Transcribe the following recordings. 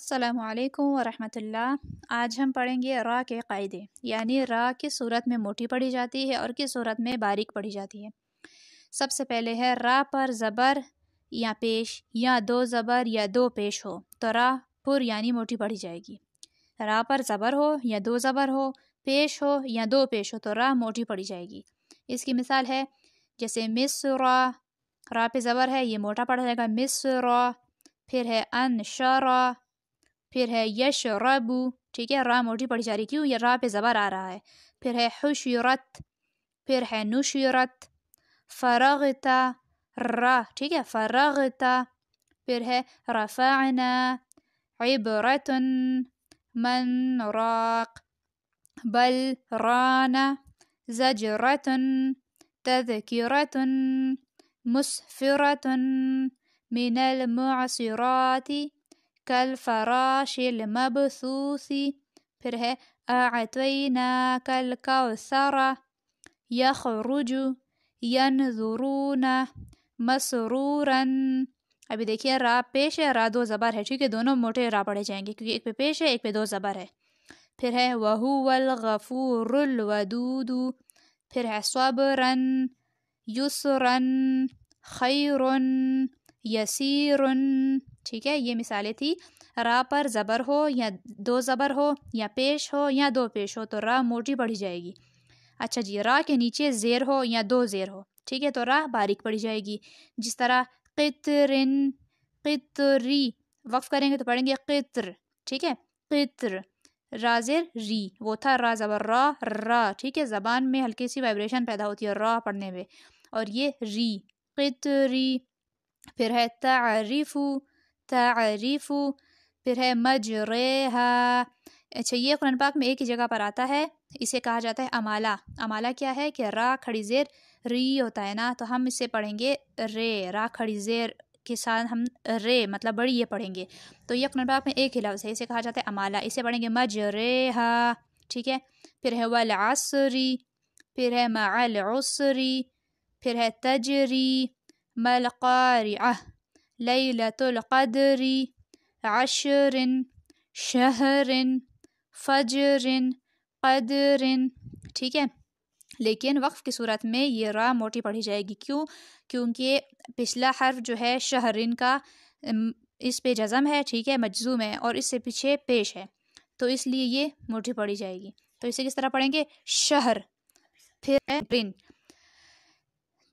अस्सलामु अलैकुम वरहमत अल्लाह। आज हम पढ़ेंगे रा के कायदे, यानी रा किस सूरत में मोटी पढ़ी जाती है और किस सूरत में बारीक पढ़ी जाती है। सबसे पहले है रा पर ज़बर या पेश या दो ज़बर या दो पेश हो तो रा पुर यानी मोटी पढ़ी जाएगी। रा पर ज़बर हो या दो ज़बर हो, पेश हो या दो पेश हो तो रा मोटी पढ़ी जाएगी। इसकी मिसाल है जैसे मिस्रा, रा पे ज़बर है ये मोटा पढ़ा जाएगा मिस्रा। फिर है अनशरा, फिर है यशरबु, ठीक है, रा मोटी पढ़ी जा रही, क्यों? ये रा पे ज़बर आ रहा है। फिर है हुशिरत, फिर है नुशिरत। फरगता, रा, ठीक है, फरगता। फिर है रफ़अना, इबरतुन, मन राक, बल राना, ज़जरतुन, तज़किरतुन, मुस्फिरतुन, मिनल मुअसिराति, कल फराशिल मबसूसी। फिर है अअतैना कल कौसरा, यखरुजु, यनजुरूना, मसरूरन। अभी देखिए रा पेश है, रा दो ज़बर है, ठीक है, दोनों मोटे रा पढ़े जाएंगे क्योंकि एक पे पेश है एक पे दो ज़बर है। फिर है वहुवल गफूरुल वदूदु। फिर है सब्रन, युसरन, खैरुन, यसीरुन, ठीक है। ये मिसालें थी। रा पर ज़बर हो या दो ज़बर हो या पेश हो या दो पेश हो तो रा मोटी पढ़ी जाएगी। अच्छा जी, रा के नीचे ज़ेर हो या दो ज़ेर हो, ठीक है, तो रा बारीक पढ़ी जाएगी। जिस तरह क़ित्रिन, क़ित्री, वक्फ करेंगे तो पढ़ेंगे क़ित्र, ठीक है, क़ित्र। रा ज़ेर री, वो था रा ज़बर रा, ठीक है, ज़बान में हल्की सी वाइब्रेशन पैदा होती है रा पढ़ने में, और ये री, क़ित्री। फिर है तारिफु, तारिफु। फिर है मजरेहा। अच्छा, ये कुरान पाक में एक ही जगह पर आता है, इसे कहा जाता है अमाला। अमाला क्या है कि रा खड़ी ज़ेर री होता है ना, तो हम इसे पढ़ेंगे रे, रा खड़ी ज़ेर के साथ हम रे मतलब बड़ी ये पढ़ेंगे। तो ये कुरान पाक में एक ही लफ्ज़ है, इसे कहा जाता है अमाला, इसे पढ़ेंगे मजरेहा, ठीक है। फिर है वल अस्री, फिर है मअल उसरी, फिर है तजरी, मल क़ारिअह, लैलतुल क़द्री, अशरिन, शहरिन, फजरिन, क़दरिन, ठीक है। लेकिन वक्फ की सूरत में ये रा मोटी पढ़ी जाएगी, क्यों? क्योंकि पिछला हर्फ जो है शहरिन का इस पे जज़म है, ठीक है, मजज़ूम है, और इससे पीछे पेश है, तो इसलिए ये मोटी पढ़ी जाएगी। तो इसे किस तरह पढ़ेंगे? शहर। फिर है रिन,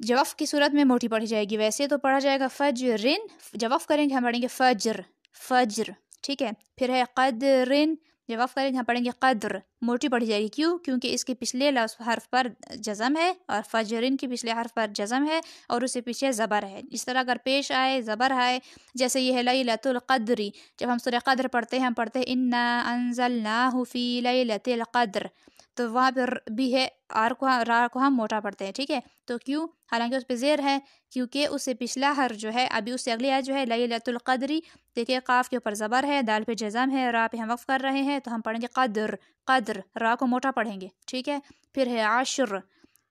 जब वक्फ की सूरत में मोटी पढ़ी जाएगी, वैसे तो पढ़ा जाएगा फजरिन, जब वक्फ करेंगे हम पढ़ेंगे फज्र, फज्र, ठीक है। फिर है क़दरिन, जब वक्फ करेंगे हम पढ़ेंगे क़द्र, मोटी पढ़ी जाएगी, क्यों? क्योंकि इसके पिछले हर्फ पर जज़म है और फजरिन के पिछले हर्फ पर जज़म है और उससे पीछे ज़बर है। इस तरह अगर पेश आए ज़बर आए, जैसे ये है लैलतुल क़द्री, जब हम सूरह क़द्र पढ़ते हैं हम पढ़ते हैं इन्ना अंज़लनाहु फ़ी लैलतिल क़द्र, तो वहाँ पर भी है रा को हम मोटा पढ़ते हैं, ठीक है। तो क्यों? हालांकि उस पर ज़ेर है, क्योंकि उससे पिछला हर जो है, अभी उससे अगली आयत जो है लैलतुल क़द्री, देखिए काफ के ऊपर ज़बर है, दाल पे जज़म है, रा पे हम वक्फ कर रहे हैं, तो हम पढ़ेंगे क़द्र, क़द्र, रा को मोटा पढ़ेंगे, ठीक है। फिर है आश्र,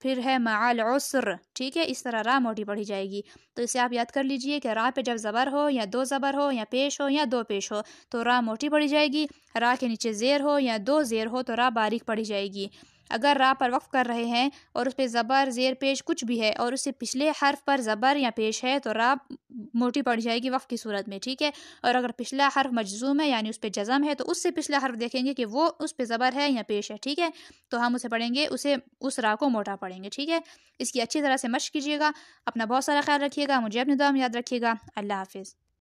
फिर है मअल उसर, ठीक है, इस तरह रा मोटी पढ़ी जाएगी। तो इसे आप याद कर लीजिए कि रा पे जब ज़बर हो या दो ज़बर हो या पेश हो या दो पेश हो तो रा मोटी पढ़ी जाएगी। रा के नीचे ज़ेर हो या दो ज़ेर हो तो रा बारीक पढ़ी जाएगी। अगर रा पर वक्फ कर रहे हैं और उस पर ज़बर ज़ेर पेश कुछ भी है और उससे पिछले हर्फ पर ज़बर या पेश है तो रा मोटी पड़ जाएगी वक्फ की सूरत में, ठीक है। और अगर पिछला हर्फ मजज़ूम है यानी उस पर जज़म है तो उससे पिछला हर्फ देखेंगे कि वो उस पर ज़बर है या पेश है, ठीक है, तो हम उसे पढ़ेंगे, उसे उस रा को मोटा पढ़ेंगे, ठीक है। इसकी अच्छी तरह से मश्क कीजिएगा। अपना बहुत सारा ख्याल रखिएगा, मुझे अपनी दुआ में याद रखिएगा। अल्लाह हाफिज़।